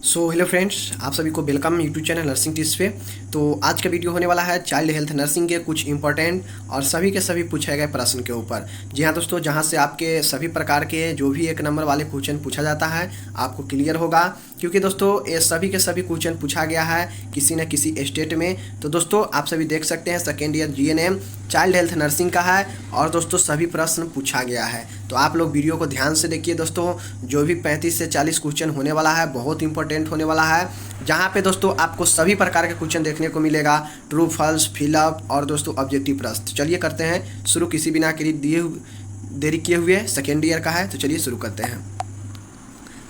Hello friends, आप सभी को welcome YouTube channel nursing tips पे। तो आज का वीडियो होने वाला है चाइल्ड हेल्थ नर्सिंग के कुछ इंपॉर्टेंट और सभी के सभी पूछे गए प्रश्न के ऊपर। जी हाँ दोस्तों, जहाँ से आपके सभी प्रकार के जो भी एक नंबर वाले क्वेश्चन पूछा जाता है आपको क्लियर होगा, क्योंकि दोस्तों ये सभी के सभी क्वेश्चन पूछा गया है किसी न किसी स्टेट में। तो दोस्तों आप सभी देख सकते हैं second year GNM child health nursing का है और दोस्तों सभी प्रश्न पूछा गया है। तो आप लोग वीडियो को ध्यान से देखिए दोस्तों, जो भी 35 से 40 क्वेश्चन होने वाला है बहुत इंपॉर्टेंट होने वाला है, जहाँ पे दोस्तों आपको सभी प्रकार के क्वेश्चन देखने को मिलेगा, ट्रू फॉल्स फिलअप और दोस्तों ऑब्जेक्टिव प्रश्न। चलिए करते हैं शुरू किसी बिना के देरी किए हुए। सेकेंड ईयर का है तो चलिए शुरू करते हैं।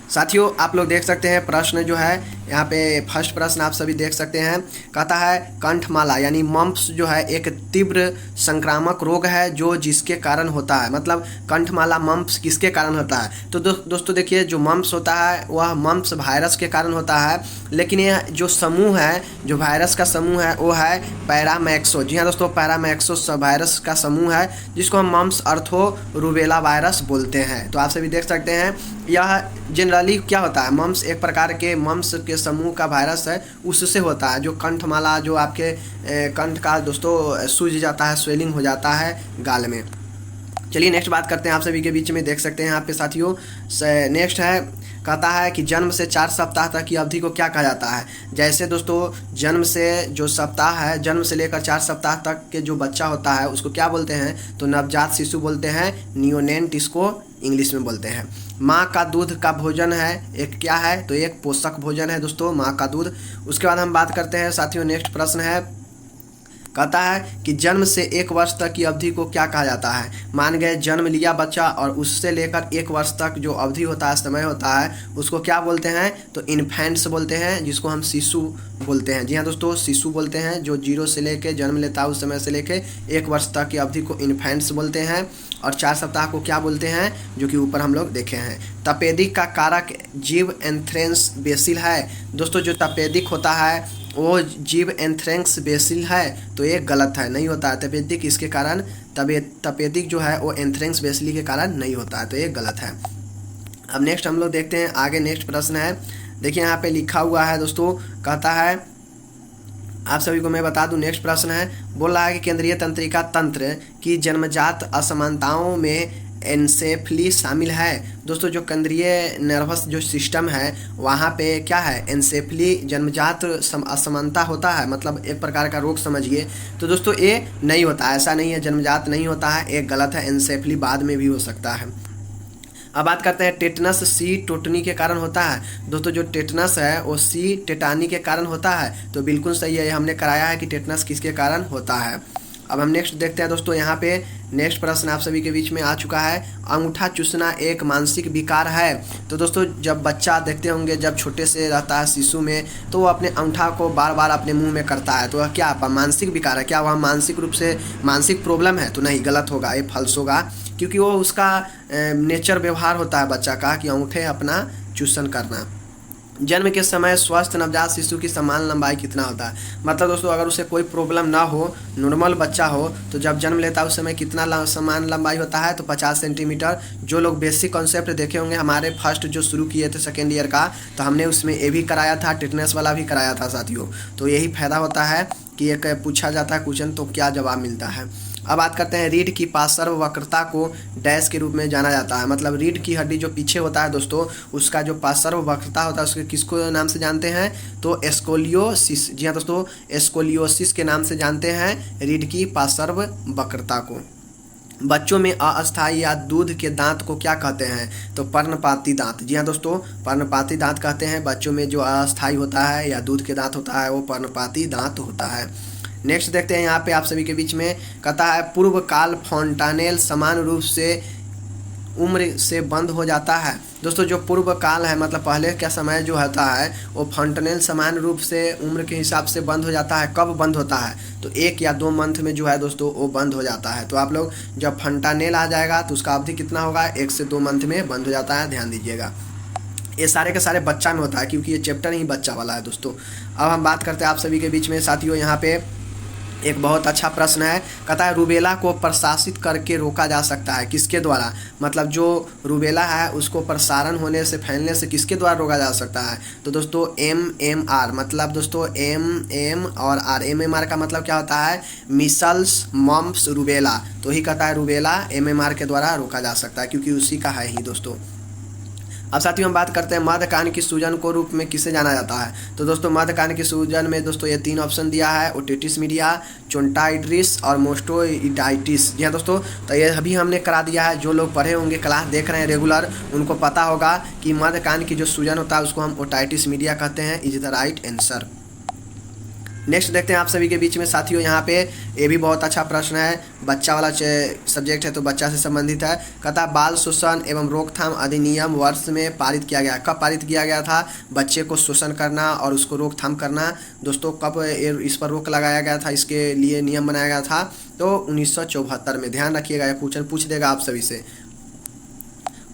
साथियों आप लोग देख सकते हैं प्रश्न जो है यहाँ पे फर्स्ट प्रश्न आप सभी देख सकते हैं, कहता है कंठमाला यानी मम्प्स जो है एक तीव्र संक्रामक रोग है जो जिसके कारण होता है। मतलब कंठमाला मम्प्स किसके कारण होता है? तो दोस्तों देखिए, जो मम्प्स होता है वह मम्प्स वायरस के कारण होता है, लेकिन यह जो समूह है, जो वायरस का समूह है वो है पैरामैक्सो। जी हाँ दोस्तों, पैरामैक्सो वायरस का समूह है जिसको हम मम्प्स अर्थो रूबेला वायरस बोलते हैं। तो आप सभी देख सकते हैं यह जनरली क्या होता है, मम्प्स एक प्रकार के मम्प्स के समूह का वायरस है, उससे होता है। जो कंठमाला जो आपके कंठ का दोस्तों सूज जाता है, स्वेलिंग हो जाता है गाल में। चलिए नेक्स्ट बात करते हैं, आप सभी के बीच में देख सकते हैं यहाँ पे साथियों। नेक्स्ट है, कहता है कि जन्म से 4 सप्ताह तक की अवधि को क्या कहा जाता है? जैसे दोस्तों जन्म से जो सप्ताह है, जन्म से लेकर 4 सप्ताह तक के जो बच्चा होता है उसको क्या बोलते हैं? तो नवजात शिशु बोलते हैं, नियोनेट इसको इंग्लिश में बोलते हैं। माँ का दूध का भोजन है एक क्या है? तो एक पोषक भोजन है दोस्तों माँ का दूध। उसके बाद हम बात करते हैं साथियों, नेक्स्ट प्रश्न है, कहता है कि जन्म से 1 वर्ष तक की अवधि को क्या कहा जाता है? मान गए जन्म लिया बच्चा और उससे लेकर 1 वर्ष तक जो अवधि होता है, समय होता है, उसको क्या बोलते हैं? तो इन्फेंट्स बोलते हैं, जिसको हम शिशु बोलते हैं। जी हाँ दोस्तों, शिशु बोलते हैं जो 0 से लेकर जन्म लेता है उस समय से लेकर 1 वर्ष तक की अवधि को इन्फेंट्स बोलते हैं। और 4 सप्ताह को क्या बोलते हैं, जो कि ऊपर हम लोग देखे हैं। तपेदिक का कारक जीव एंथ्रेंस बेसिल है। दोस्तों जो तपेदिक होता है वो जीव एंथ्रेंस बेसिल है, तो ये गलत है, नहीं होता है। तपेदिक इसके कारण तपेदिक जो है वो एंथ्रेंस बेसिली के कारण नहीं होता है, तो ये गलत है। अब नेक्स्ट हम लोग देखते हैं आगे। नेक्स्ट प्रश्न है, देखिए यहाँ पे लिखा हुआ है दोस्तों, कहता है आप सभी को मैं बता दूं, नेक्स्ट प्रश्न है, बोल रहा है कि केंद्रीय तंत्रिका तंत्र की जन्मजात असमानताओं में एनसेफली शामिल है। दोस्तों जो केंद्रीय नर्वस जो सिस्टम है वहाँ पे क्या है? एनसेफली जन्मजात असमानता होता है, मतलब एक प्रकार का रोग समझिए। तो दोस्तों ये नहीं होता है, ऐसा नहीं है, जन्मजात नहीं होता है, एक गलत है, एनसेफली बाद में भी हो सकता है। अब बात करते हैं टेटनस सी टोटनी के कारण होता है। दोस्तों जो टेटनस है वो सी टेटानी के कारण होता है, तो बिल्कुल सही है, हमने कराया है कि टेटनस किसके कारण होता है। अब हम नेक्स्ट देखते हैं दोस्तों, यहाँ पे नेक्स्ट प्रश्न आप सभी के बीच में आ चुका है, अंगूठा चूसना एक मानसिक विकार है। तो दोस्तों जब बच्चा देखते होंगे, जब छोटे से रहता है शिशु में, तो वो अपने अंगूठा को बार बार अपने मुंह में करता है, तो वह क्या मानसिक विकार है? क्या वह मानसिक रूप से मानसिक प्रॉब्लम है? तो नहीं, गलत होगा, ये फल्स होगा, क्योंकि वो उसका नेचर व्यवहार होता है बच्चा का कि अंगूठे अपना चूसन करना। जन्म के समय स्वस्थ नवजात शिशु की समान लंबाई कितना होता है? मतलब दोस्तों अगर उसे कोई प्रॉब्लम ना हो, नॉर्मल बच्चा हो, तो जब जन्म लेता है उस समय कितना समान लंबाई होता है? तो 50 सेंटीमीटर। जो लोग बेसिक कॉन्सेप्ट देखे होंगे हमारे फर्स्ट जो शुरू किए थे सेकेंड ईयर का, तो हमने उसमें ये भी कराया था, टिटनेस वाला भी कराया था साथियों। तो यही फायदा होता है कि एक पूछा जाता है क्वेश्चन तो क्या जवाब मिलता है। अब बात करते हैं, रीढ़ की पार्श्व वक्रता को डैश के रूप में जाना जाता है। मतलब रीढ़ की हड्डी जो पीछे होता है दोस्तों, उसका जो पार्श्व वक्रता होता है उसके किसको नाम से जानते हैं? तो स्कोलियोसिस। जी हाँ दोस्तों, स्कोलियोसिस के नाम से जानते हैं रीढ़ की पार्श्व वक्रता को। बच्चों में अस्थायी या दूध के दांत को क्या कहते हैं? तो पर्णपाती दांत। जी हाँ दोस्तों, पर्णपाती दांत कहते हैं बच्चों में जो अस्थायी होता है या दूध के दांत होता है वो पर्णपाती दांत होता है। नेक्स्ट देखते हैं यहाँ पे आप सभी के बीच में, कहता है पूर्व काल फॉन्टानेल समान रूप से उम्र से बंद हो जाता है। दोस्तों जो पूर्व काल है मतलब पहले का समय जो होता है वो फॉन्टानेल समान रूप से उम्र के हिसाब से बंद हो जाता है। कब बंद होता है? तो 1 या 2 मंथ में जो है दोस्तों वो बंद हो जाता है। तो आप लोग जब फॉन्टानेल आ जाएगा तो उसका अवधि कितना होगा? 1 से 2 मंथ में बंद हो जाता है, ध्यान दीजिएगा। ये सारे के सारे बच्चा में होता है क्योंकि ये चैप्टर ही बच्चा वाला है दोस्तों। अब हम बात करते हैं आप सभी के बीच में साथियों, यहाँ पे एक बहुत अच्छा प्रश्न है। कहता है रूबेला को प्रशासित करके रोका जा सकता है किसके द्वारा, मतलब जो रूबेला है उसको प्रसारण होने से, फैलने से किसके द्वारा रोका जा सकता है। तो दोस्तों MMR, मतलब दोस्तों MM और R, MMR का मतलब क्या होता है, मिसल्स मम्प्स रूबेला। तो ही कहता है रूबेला MMR के द्वारा रोका जा सकता है, क्योंकि उसी का है ही दोस्तों। अब साथियों हम बात करते हैं मध्य कान की सूजन को रूप में किसे जाना जाता है। तो दोस्तों मध्य कान की सूजन में दोस्तों ये 3 ऑप्शन दिया है, ओटिटिस मीडिया, चोंटाइड्रिस और मोस्टोइडाइटिस। जी हाँ दोस्तों, तो ये अभी हमने करा दिया है। जो लोग पढ़े होंगे, क्लास देख रहे हैं रेगुलर, उनको पता होगा कि मध्य कान की जो सूजन होता है उसको हम ओटाइटिस मीडिया कहते हैं। Is the right answer. Next देखते हैं आप सभी के बीच में साथियों, यहाँ पे ये भी बहुत अच्छा प्रश्न है, बच्चा वाला सब्जेक्ट है तो बच्चा से संबंधित है। कहता बाल शोषण एवं रोकथाम अधिनियम वर्ष में पारित किया गया। कब पारित किया गया था, बच्चे को शोषण करना और उसको रोकथाम करना दोस्तों, कब इस पर रोक लगाया गया था, इसके लिए नियम बनाया गया था, तो 1974 में। ध्यान रखिएगा, ये क्वेश्चन पूछ देगा आप सभी से।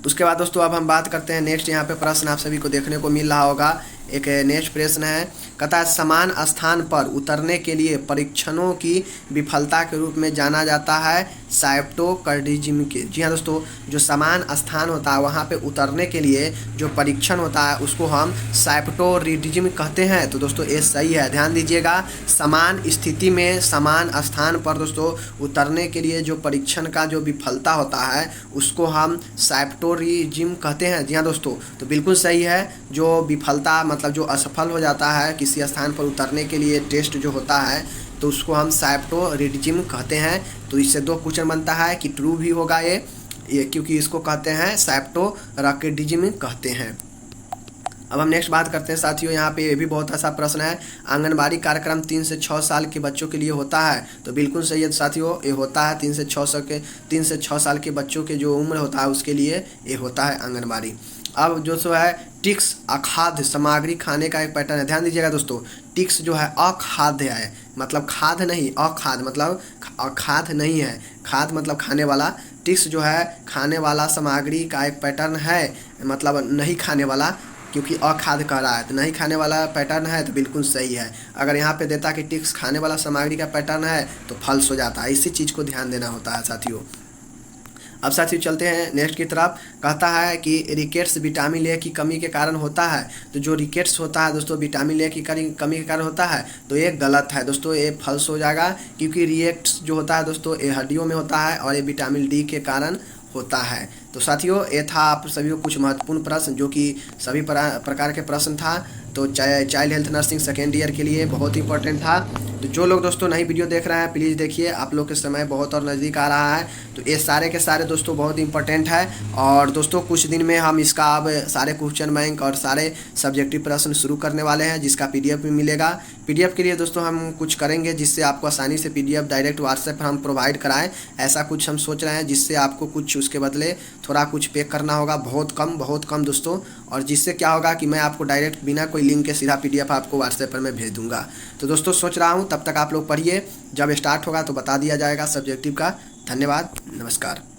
उसके बाद दोस्तों अब हम बात करते हैं नेक्स्ट, यहाँ पे प्रश्न आप सभी को देखने को मिल रहा होगा। एक नेक्स्ट प्रश्न है, कहता है समान स्थान पर उतरने के लिए परीक्षणों की विफलता के रूप में जाना जाता है साइप्टोकर्डिज्म के। जी हाँ दोस्तों, जो समान स्थान होता है वहाँ पे उतरने के लिए जो परीक्षण होता है उसको हम साइप्टोरिडिज्म कहते हैं। तो दोस्तों ये सही है, ध्यान दीजिएगा। समान स्थिति में समान स्थान पर दोस्तों उतरने के लिए जो परीक्षण का जो विफलता होता है उसको हम साइप्टोरिज्म कहते हैं। जी हाँ दोस्तों, तो बिल्कुल सही है। जो विफलता मतलब जो असफल हो जाता है किसी स्थान पर उतरने के लिए टेस्ट जो होता है, तो उसको हम साइप्टोरिडिज्म कहते हैं। तो इससे 2 क्वेश्चन बनता है कि ट्रू भी होगा ये क्योंकि इसको कहते हैं साइप्टोरकिडिज्म कहते हैं। अब हम नेक्स्ट बात करते हैं साथियों, यहाँ पे ये भी बहुत अच्छा प्रश्न है, आंगनबाड़ी कार्यक्रम 3 से 6 साल के बच्चों के लिए होता है। तो बिल्कुल सही है साथियों, ये होता है 3 से 6 साल के बच्चों के जो उम्र होता है उसके लिए ये होता है आंगनबाड़ी। अब जो सो है टिक्स अखाद्य सामग्री खाने का एक पैटर्न है। ध्यान दीजिएगा दोस्तों, टिक्स जो है अखाद्य है, मतलब खाद्य नहीं, अखाद्य मतलब खाद्य नहीं है, खाद्य मतलब खाने वाला। टिक्स जो है खाने वाला सामग्री का एक पैटर्न है, मतलब नहीं खाने वाला, क्योंकि अखाद्य कह रहा है तो नहीं खाने वाला पैटर्न है, तो बिल्कुल सही है। अगर यहाँ पे देता कि टिक्स खाने वाला सामग्री का पैटर्न है तो फॉल्स हो जाता है। इसी चीज़ को ध्यान देना होता है साथियों। अब साथियों चलते हैं नेक्स्ट की तरफ। कहता है कि रिकेट्स विटामिन ए की कमी के कारण होता है। तो जो रिकेट्स होता है दोस्तों विटामिन ए की कमी के कारण होता है, तो ये गलत है दोस्तों, ये फॉल्स हो जाएगा। क्योंकि रिएक्ट्स जो होता है दोस्तों ये हड्डियों में होता है और ये विटामिन डी के कारण होता है। तो साथियों ये था आप सभी को कुछ महत्वपूर्ण प्रश्न, जो कि सभी प्रकार के प्रश्न था। तो child health nursing second year के लिए बहुत इंपॉर्टेंट था। तो जो लोग दोस्तों नई वीडियो देख रहे हैं प्लीज़ देखिए, आप लोग के समय बहुत और नज़दीक आ रहा है। तो ये सारे के सारे दोस्तों बहुत इंपॉर्टेंट है। और दोस्तों कुछ दिन में हम इसका अब सारे क्वेश्चन बैंक और सारे सब्जेक्टिव प्रश्न शुरू करने वाले हैं, जिसका PDF भी मिलेगा। PDF के लिए दोस्तों हम कुछ करेंगे जिससे आपको आसानी से PDF डायरेक्ट व्हाट्सएप पर हम प्रोवाइड कराएं। ऐसा कुछ हम सोच रहे हैं जिससे आपको कुछ उसके बदले थोड़ा कुछ पे करना होगा, बहुत कम दोस्तों। और जिससे क्या होगा कि मैं आपको डायरेक्ट बिना कोई लिंक के सीधा PDF आपको व्हाट्सएप पर मैं भेज दूंगा। तो दोस्तों सोच रहा हूँ तब तक आप लोग पढ़िए, जब स्टार्ट होगा तो बता दिया जाएगा सब्जेक्टिव का। धन्यवाद, नमस्कार।